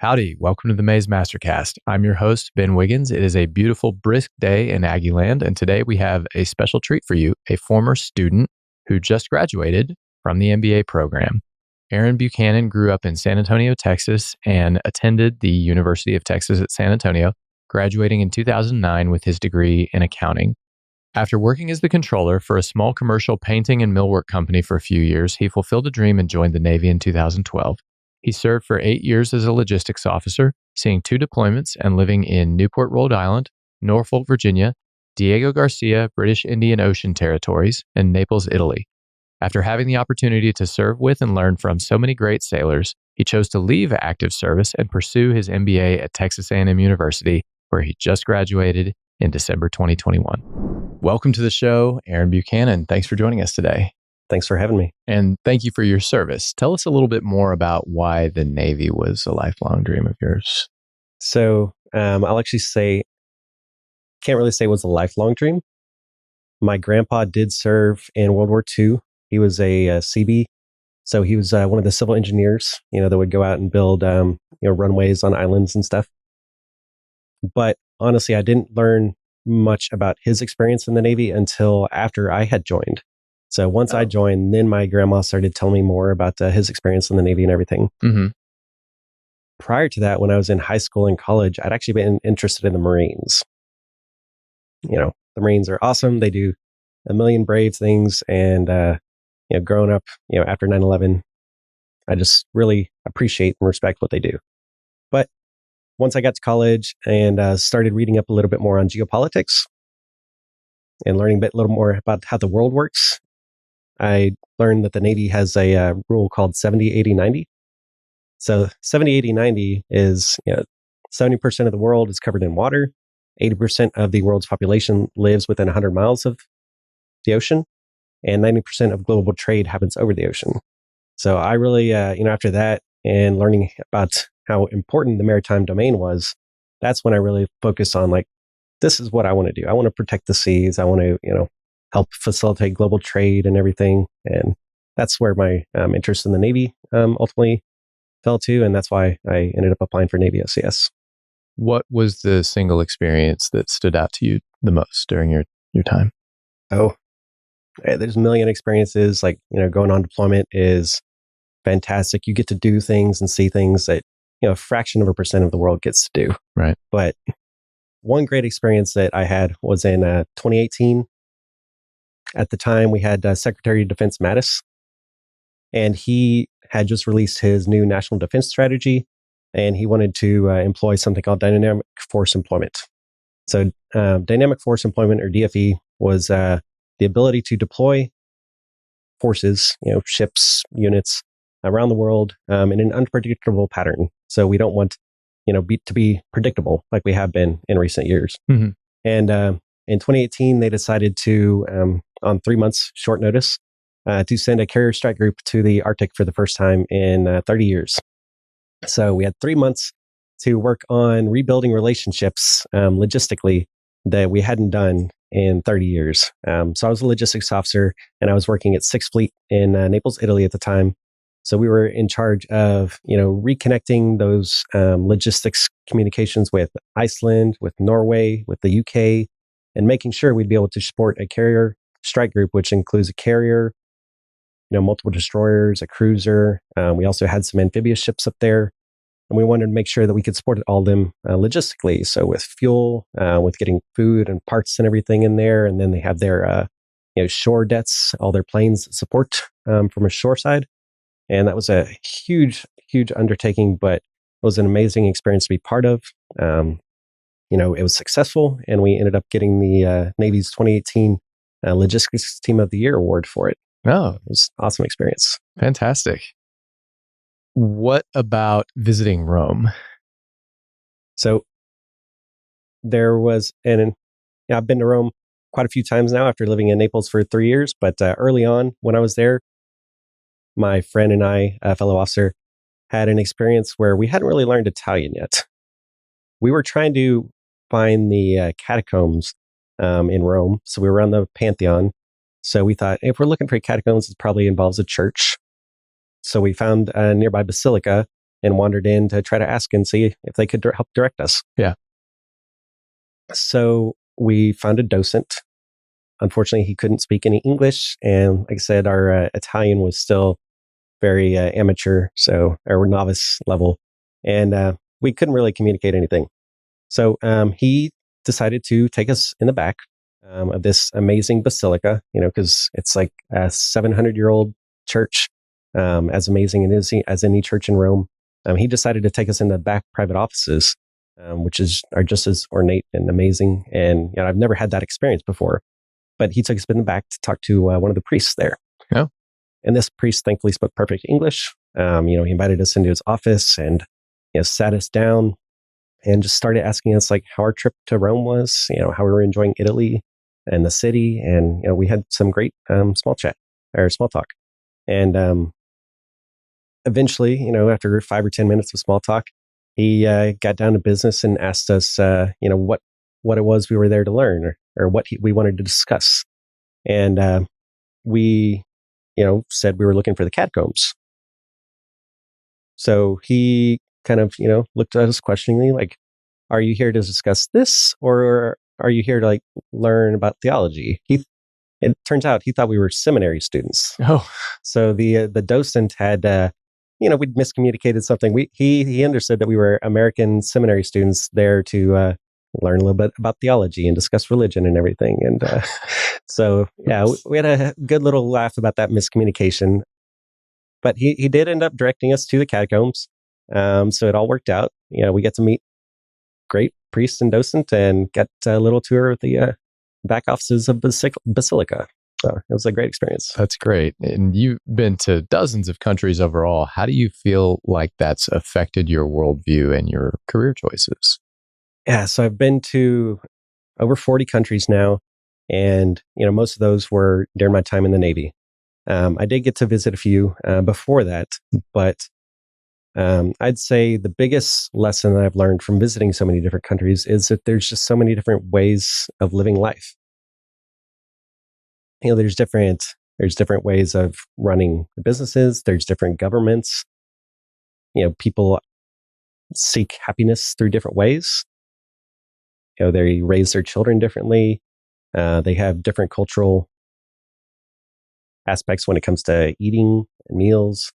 Howdy, welcome to the Mays MasterCast. I'm your host, Ben Wiggins. It is a beautiful, brisk day in Aggie land, and today we have a special treat for you, a former student who just graduated from the MBA program. Aaron Buchanan grew up in San Antonio, Texas, and attended the University of Texas at San Antonio, graduating in 2009 with his degree in accounting. After working as the controller for a small commercial painting and millwork company for a few years, he fulfilled a dream and joined the Navy in 2012. He served for 8 years as a logistics officer, seeing 2 deployments and living in Newport, Rhode Island, Norfolk, Virginia, Diego Garcia, British Indian Ocean Territories, and Naples, Italy. After having the opportunity to serve with and learn from so many great sailors, he chose to leave active service and pursue his MBA at Texas A&M University, where he just graduated in December 2021. Welcome to the show, Aaron Buchanan. Thanks for joining us today. Thanks for having me. And thank you for your service. Tell us a little bit more about why the Navy was a lifelong dream of yours. So I'll actually say, can't really say it was a lifelong dream. My grandpa did serve in World War II. He was a CB. So he was one of the civil engineers, that would go out and build, runways on islands and stuff. But honestly, I didn't learn much about his experience in the Navy until after I had joined. So once I joined, then my grandma started telling me more about his experience in the Navy and everything. Mm-hmm. Prior to that, when I was in high school and college, I'd actually been interested in the Marines. The Marines are awesome. They do a million brave things. And, growing up, after 9/11, I just really appreciate and respect what they do. But once I got to college and started reading up a little bit more on geopolitics and learning a little more about how the world works, I learned that the Navy has a rule called 70-80-90. So 70-80-90 is 70% of the world is covered in water, 80% of the world's population lives within 100 miles of the ocean, and 90% of global trade happens over the ocean. So I really, after that and learning about how important the maritime domain was, that's when I really focused on this is what I want to do. I want to protect the seas. I want to, help facilitate global trade and everything. And that's where my interest in the Navy ultimately fell to. And that's why I ended up applying for Navy SCS. What was the single experience that stood out to you the most during your time? There's a million experiences. Going on deployment is fantastic. You get to do things and see things that, a fraction of a percent of the world gets to do. Right. But one great experience that I had was in 2018. At the time, we had Secretary of Defense Mattis, and he had just released his new national defense strategy, and he wanted to employ something called dynamic force employment. So dynamic force employment, or DFE, was the ability to deploy forces, ships, units around the world in an unpredictable pattern. So we don't want, to be predictable like we have been in recent years. Mm-hmm. And in 2018, they decided to, on 3 months short notice, to send a carrier strike group to the Arctic for the first time in 30 years. So we had 3 months to work on rebuilding relationships logistically that we hadn't done in 30 years. So I was a logistics officer, and I was working at Sixth Fleet in Naples, Italy at the time. So we were in charge of, reconnecting those logistics communications with Iceland, with Norway, with the UK, and making sure we'd be able to support a carrier strike group, which includes a carrier, multiple destroyers, a cruiser. We also had some amphibious ships up there, and we wanted to make sure that we could support all of them logistically. So with fuel, with getting food and parts and everything in there, and then they have their shore debts, all their planes support from a shore side. And that was a huge, huge undertaking, but it was an amazing experience to be part of. It was successful, and we ended up getting the Navy's 2018 Logistics Team of the Year award for it. Oh, It was an awesome experience. fantastic. What about visiting Rome? So there was, I've been to Rome quite a few times now after living in Naples for 3 years, but early on when I was there, my friend and I, a fellow officer, had an experience where we hadn't really learned Italian yet. We were trying to find the catacombs in Rome. So we were around the Pantheon. So we thought, if we're looking for catacombs, it probably involves a church. So we found a nearby basilica and wandered in to try to ask and see if they could help direct us. Yeah. So we found a docent. Unfortunately, he couldn't speak any English. And like I said, our Italian was still very amateur, or novice level. And we couldn't really communicate anything. So he decided to take us in the back of this amazing basilica, because it's like a 700-year-old church, as amazing as any church in Rome. He decided to take us in the back private offices, which are just as ornate and amazing. And I've never had that experience before. But he took us in the back to talk to one of the priests there. Oh. And this priest thankfully spoke perfect English. He invited us into his office and sat us down and just started asking us like how our trip to Rome was, how we were enjoying Italy and the city. And we had some great small talk. And eventually, after 5 or 10 minutes of small talk, he got down to business and asked us, what it was we were there to learn, or what we wanted to discuss. And we, said we were looking for the catacombs. So he kind of, looked at us questioningly, like, are you here to discuss this, or are you here to like learn about theology? It turns out he thought we were seminary students. Oh. So the docent had, we'd miscommunicated something. He understood that we were American seminary students there to learn a little bit about theology and discuss religion and everything. And so, yeah, we had a good little laugh about that miscommunication. But he did end up directing us to the catacombs. So it all worked out. We get to meet great priest and docent and get a little tour of the back offices of the basilica. So it was a great experience. That's great. And you've been to dozens of countries overall. How do you feel like that's affected your worldview and your career choices? Yeah, so I've been to over 40 countries now. And, most of those were during my time in the Navy. I did get to visit a few before that, but I'd say the biggest lesson that I've learned from visiting so many different countries is that there's just so many different ways of living life. There's different ways of running businesses. There's different governments. People seek happiness through different ways. They raise their children differently. They have different cultural aspects when it comes to eating, meals,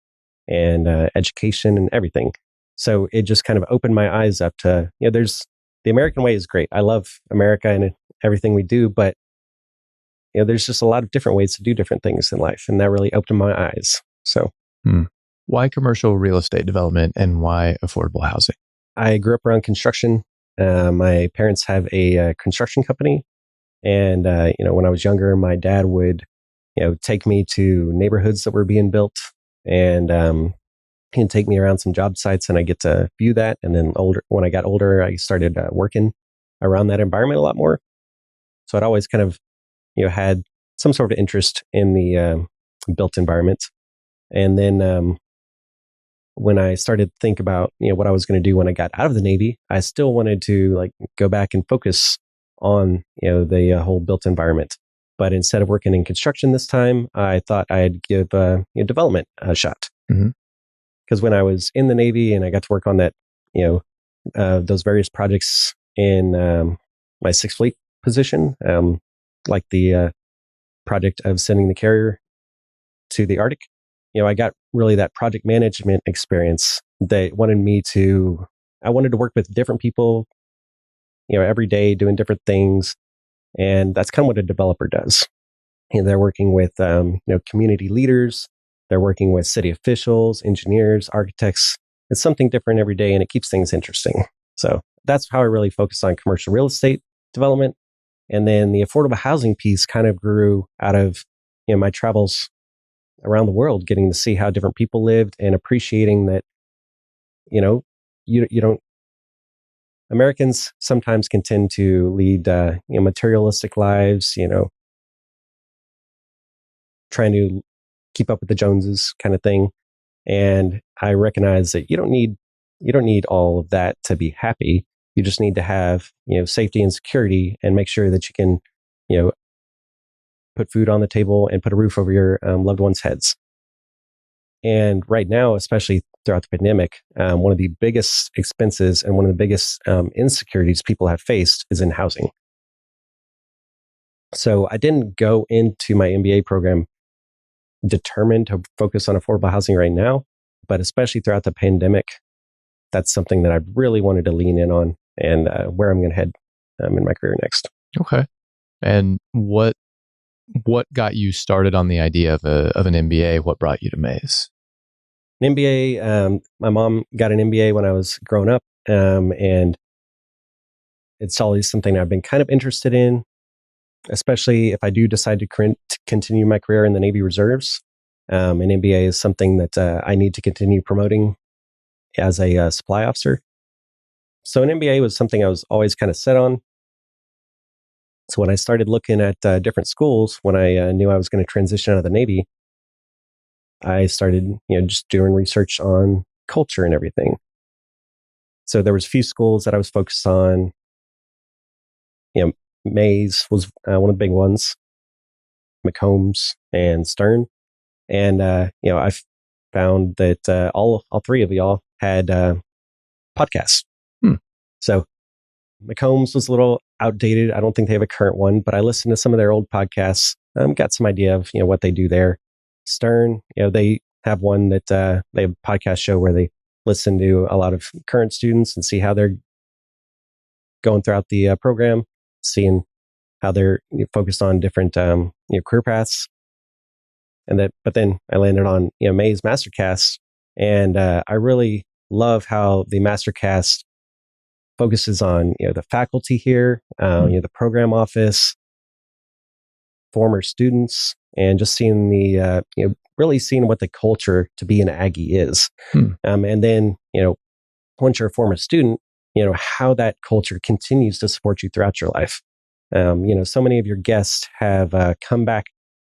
and education and everything. So it just kind of opened my eyes up to, the American way is great. I love America and everything we do, but there's just a lot of different ways to do different things in life. And that really opened my eyes. So why commercial real estate development and why affordable housing? I grew up around construction. My parents have a construction company. And, when I was younger, my dad would, take me to neighborhoods that were being built, and he'd take me around some job sites, and I get to view that. And then when I got older, I started working around that environment a lot more. So I'd always kind of, had some sort of interest in the built environment. And then when I started to think about, what I was going to do when I got out of the Navy, I still wanted to like go back and focus on, the whole built environment. But instead of working in construction this time, I thought I'd give development a shot. Because when I was in the Navy and I got to work on that, those various projects in my Sixth Fleet position, like the project of sending the carrier to the Arctic, I got really that project management experience. I wanted to work with different people, every day doing different things. And that's kind of what a developer does. They're working with, community leaders. They're working with city officials, engineers, architects. It's something different every day, and it keeps things interesting. So that's how I really focus on commercial real estate development. And then the affordable housing piece kind of grew out of, my travels around the world, getting to see how different people lived and appreciating that, you don't. Americans sometimes can tend to lead, materialistic lives, trying to keep up with the Joneses kind of thing. And I recognize that you don't need all of that to be happy. You just need to have, safety and security, and make sure that you can, put food on the table and put a roof over your loved ones' heads. And right now, especially throughout the pandemic, one of the biggest expenses and one of the biggest insecurities people have faced is in housing. So I didn't go into my MBA program determined to focus on affordable housing right now, but especially throughout the pandemic, that's something that I really wanted to lean in on and where I'm going to head in my career next. Okay. And what got you started on the idea of an MBA? What brought you to Mays? An MBA, my mom got an MBA when I was growing up, and it's always something I've been kind of interested in, especially if I do decide to continue my career in the Navy Reserves. An MBA is something that I need to continue promoting as a supply officer. So an MBA was something I was always kind of set on. So when I started looking at different schools, when I knew I was going to transition out of the Navy, I started, just doing research on culture and everything. So there was a few schools that I was focused on. Mays was one of the big ones, McCombs and Stern. And, I found that all three of y'all had podcasts. So McCombs was a little outdated. I don't think they have a current one, but I listened to some of their old podcasts. Got some idea of, what they do there. Stern, they have one that they have a podcast show where they listen to a lot of current students and see how they're going throughout the program, seeing how they're focused on different career paths. But then I landed on Mays MasterCast, and I really love how the MasterCast focuses on the faculty here, the program office, former students, and just seeing the really seeing what the culture to be an Aggie is. And then once you're a former student, how that culture continues to support you throughout your life. So many of your guests have come back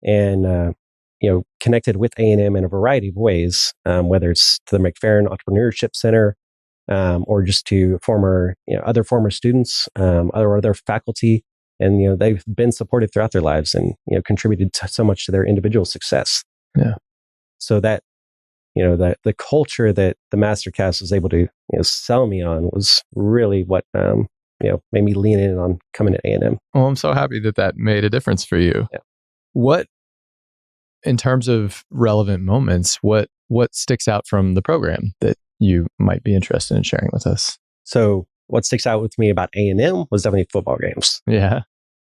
and connected with A&M in a variety of ways, whether it's to the McFerrin Entrepreneurship Center, or just to other former students, other faculty, and they've been supported throughout their lives and contributed so much to their individual success. Yeah. So that the culture that the MasterCast was able to sell me on was really what made me lean in on coming to A&M. Well, I'm so happy that made a difference for you. Yeah. What, in terms of relevant moments, what sticks out from the program that you might be interested in sharing with us? So what sticks out with me about A&M was definitely football games. Yeah.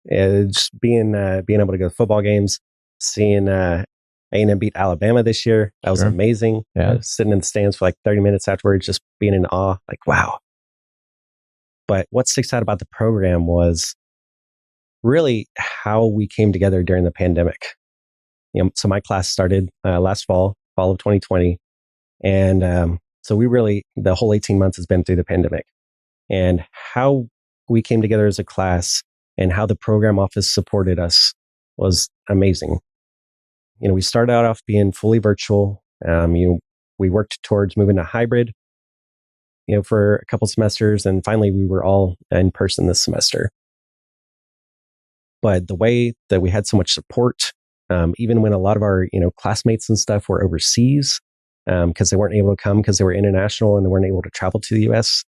Just being able to go to football games, seeing A&M beat Alabama this year. That was amazing. Yeah. Sitting in the stands for like 30 minutes afterwards, just being in awe, like, wow. But what sticks out about the program was really how we came together during the pandemic. So my class started last fall of 2020. And so the whole 18 months has been through the pandemic. And how we came together as a class and how the program office supported us was amazing. We started out off being fully virtual. We worked towards moving to hybrid, for a couple semesters, and finally we were all in person this semester. But the way that we had so much support, even when a lot of our classmates and stuff were overseas, because they weren't able to come because they were international and they weren't able to travel to the U.S.,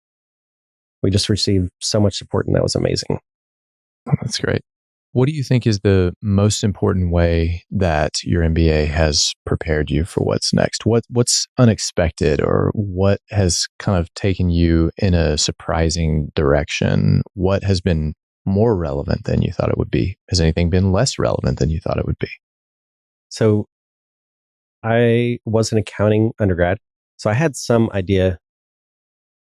we just received so much support, and that was amazing. That's great. What do you think is the most important way that your MBA has prepared you for what's next? What's unexpected, or what has kind of taken you in a surprising direction? What has been more relevant than you thought it would be? Has anything been less relevant than you thought it would be? So I was an accounting undergrad, so I had some idea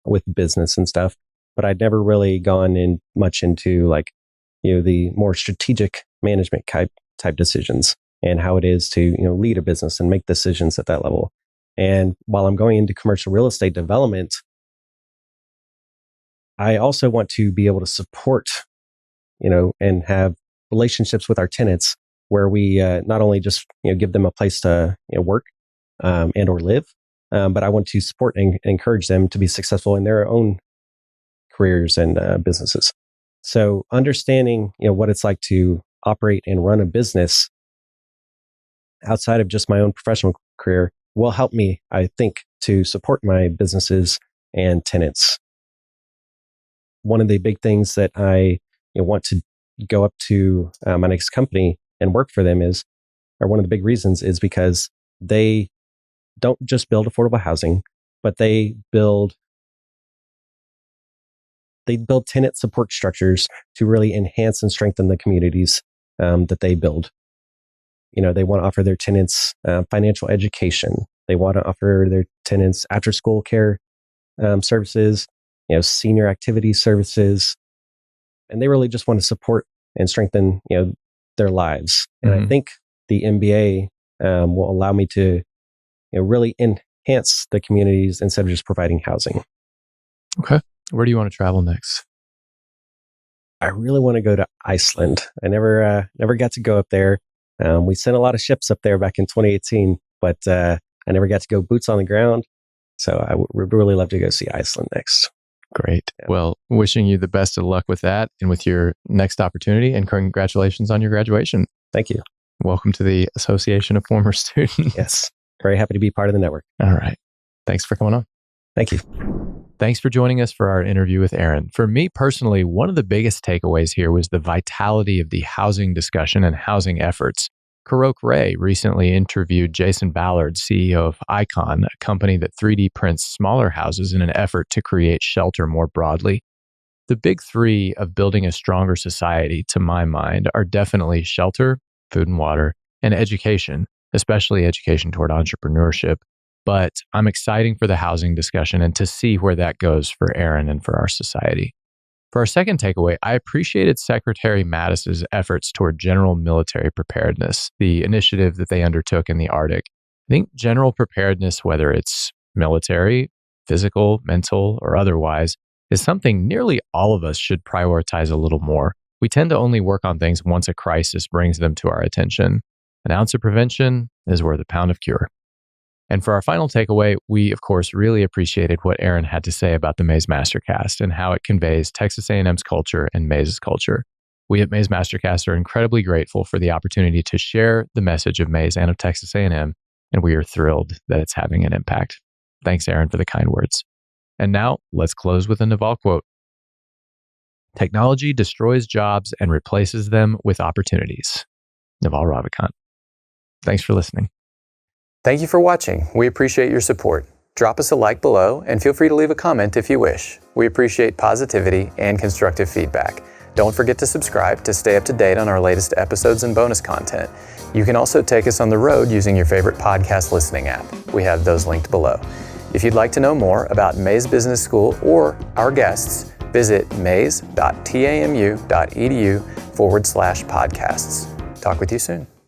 with business and stuff, but I'd never really gone in much into the more strategic management type decisions and how it is to lead a business and make decisions at that level. And while I'm going into commercial real estate development, I also want to be able to support and have relationships with our tenants where we not only just give them a place to work and or live, but I want to support and encourage them to be successful in their own careers and businesses. So understanding what it's like to operate and run a business outside of just my own professional career will help me, I think, to support my businesses and tenants. One of the big things that I want to go up to my next company and work for them one of the big reasons is because they don't just build affordable housing, but they build tenant support structures to really enhance and strengthen the communities that they build. They want to offer their tenants financial education. They want to offer their tenants after-school care services, senior activity services, and they really just want to support and strengthen, their lives. And I think the MBA will allow me to, really enhance the communities instead of just providing housing. Okay. Where do you want to travel next? I really want to go to Iceland. I never got to go up there. We sent a lot of ships up there back in 2018, but I never got to go boots on the ground. So I would really love to go see Iceland next. Great. Yeah. Well, wishing you the best of luck with that and with your next opportunity, and congratulations on your graduation. Thank you. Welcome to the Association of Former Students. Yes. Very happy to be part of the network. All right. Thanks for coming on. Thank you. Thanks for joining us for our interview with Aaron. For me personally, one of the biggest takeaways here was the vitality of the housing discussion and housing efforts. Karoq Ray recently interviewed Jason Ballard, CEO of Icon, a company that 3D prints smaller houses in an effort to create shelter more broadly. The big three of building a stronger society, to my mind, are definitely shelter, food and water, and education, especially education toward entrepreneurship. But I'm excited for the housing discussion and to see where that goes for Aaron and for our society. For our second takeaway, I appreciated Secretary Mattis's efforts toward general military preparedness, the initiative that they undertook in the Arctic. I think general preparedness, whether it's military, physical, mental, or otherwise, is something nearly all of us should prioritize a little more. We tend to only work on things once a crisis brings them to our attention. An ounce of prevention is worth a pound of cure. And for our final takeaway, we, of course, really appreciated what Aaron had to say about the Mays MasterCast and how it conveys Texas A&M's culture and Mays' culture. We at Mays MasterCast are incredibly grateful for the opportunity to share the message of Mays and of Texas A&M, and we are thrilled that it's having an impact. Thanks, Aaron, for the kind words. And now, let's close with a Naval quote. Technology destroys jobs and replaces them with opportunities. Naval Ravikant. Thanks for listening. Thank you for watching. We appreciate your support. Drop us a like below and feel free to leave a comment if you wish. We appreciate positivity and constructive feedback. Don't forget to subscribe to stay up to date on our latest episodes and bonus content. You can also take us on the road using your favorite podcast listening app. We have those linked below. If you'd like to know more about Mays Business School or our guests, visit mays.tamu.edu/podcasts. Talk with you soon.